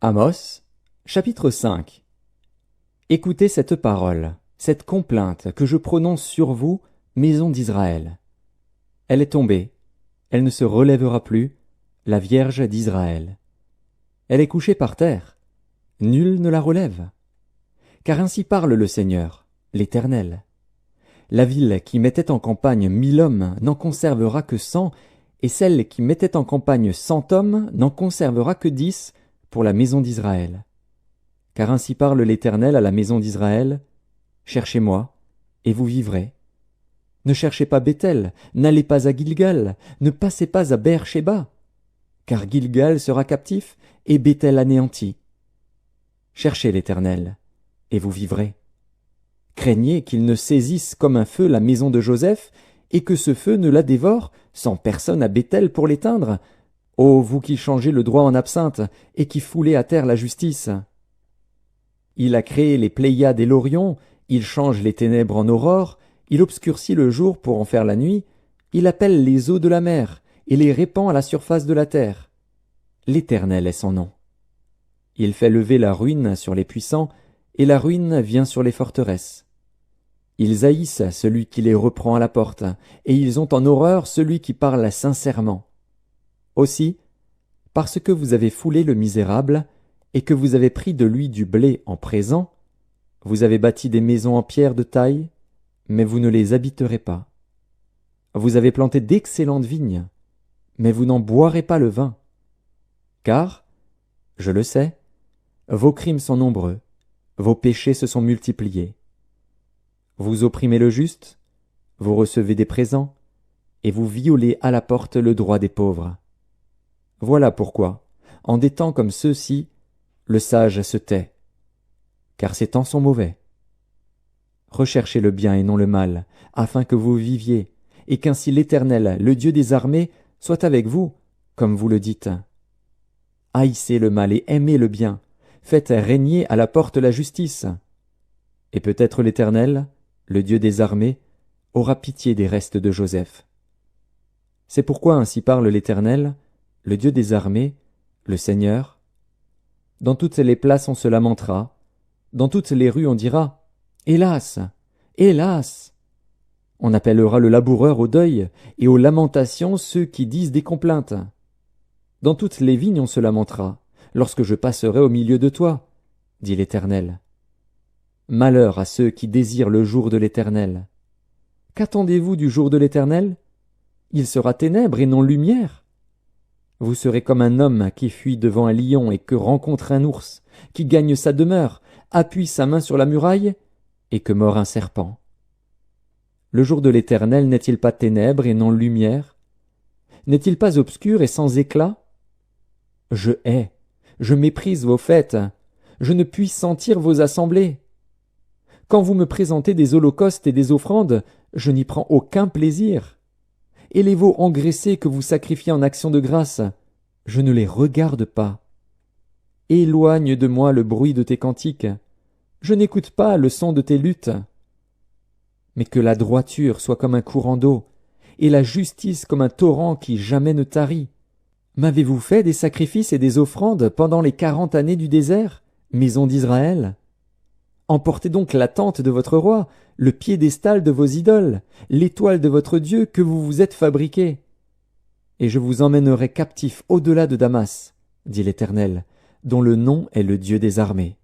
Amos, chapitre 5. Écoutez cette parole, cette complainte que je prononce sur vous, maison d'Israël. Elle est tombée, elle ne se relèvera plus, la Vierge d'Israël. Elle est couchée par terre, nul ne la relève. Car ainsi parle le Seigneur, l'Éternel. La ville qui mettait en campagne 1000 hommes n'en conservera que 100, et celle qui mettait en campagne 100 hommes n'en conservera que 10 pour la maison d'Israël. Car ainsi parle l'Éternel à la maison d'Israël, cherchez-moi, et vous vivrez. Ne cherchez pas Béthel, n'allez pas à Gilgal, ne passez pas à Beer-Shéba, car Gilgal sera captif et Béthel anéanti. Cherchez l'Éternel, et vous vivrez. Craignez qu'il ne saisisse comme un feu la maison de Joseph, et que ce feu ne la dévore, sans personne à Béthel pour l'éteindre. Ô vous qui changez le droit en absinthe, et qui foulez à terre la justice! Il a créé les Pléiades et l'Orion, il change les ténèbres en aurore, il obscurcit le jour pour en faire la nuit, il appelle les eaux de la mer, et les répand à la surface de la terre. L'Éternel est son nom. Il fait lever la ruine sur les puissants, et la ruine vient sur les forteresses. Ils haïssent celui qui les reprend à la porte, et ils ont en horreur celui qui parle sincèrement. Aussi, parce que vous avez foulé le misérable, et que vous avez pris de lui du blé en présent, vous avez bâti des maisons en pierre de taille, mais vous ne les habiterez pas. Vous avez planté d'excellentes vignes, mais vous n'en boirez pas le vin. Car, je le sais, vos crimes sont nombreux, vos péchés se sont multipliés. Vous opprimez le juste, vous recevez des présents, et vous violez à la porte le droit des pauvres. Voilà pourquoi, en des temps comme ceux-ci, le sage se tait, car ces temps sont mauvais. Recherchez le bien et non le mal, afin que vous viviez, et qu'ainsi l'Éternel, le Dieu des armées, soit avec vous, comme vous le dites. Haïssez le mal et aimez le bien, faites régner à la porte la justice. Et peut-être l'Éternel, le Dieu des armées, aura pitié des restes de Joseph. C'est pourquoi ainsi parle l'Éternel, le Dieu des armées, le Seigneur. Dans toutes les places on se lamentera, dans toutes les rues on dira « Hélas! Hélas !» On appellera le laboureur au deuil, et aux lamentations ceux qui disent des complaintes. Dans toutes les vignes on se lamentera, lorsque je passerai au milieu de toi, dit l'Éternel. Malheur à ceux qui désirent le jour de l'Éternel. Qu'attendez-vous du jour de l'Éternel? Il sera ténèbres et non lumière. Vous serez comme un homme qui fuit devant un lion et que rencontre un ours, qui gagne sa demeure, appuie sa main sur la muraille, et que mord un serpent. Le jour de l'Éternel n'est-il pas ténèbres et non lumière? N'est-il pas obscur et sans éclat? Je hais, je méprise vos fêtes, je ne puis sentir vos assemblées. Quand vous me présentez des holocaustes et des offrandes, je n'y prends aucun plaisir. Et les veaux engraissés que vous sacrifiez en action de grâce, je ne les regarde pas. Éloigne de moi le bruit de tes cantiques, je n'écoute pas le son de tes luttes. Mais que la droiture soit comme un courant d'eau, et la justice comme un torrent qui jamais ne tarit. M'avez-vous fait des sacrifices et des offrandes pendant les 40 années du désert, maison d'Israël? Emportez donc la tente de votre roi, le piédestal de vos idoles, l'étoile de votre Dieu que vous vous êtes fabriqué. Et je vous emmènerai captifs au-delà de Damas, dit l'Éternel, dont le nom est le Dieu des armées.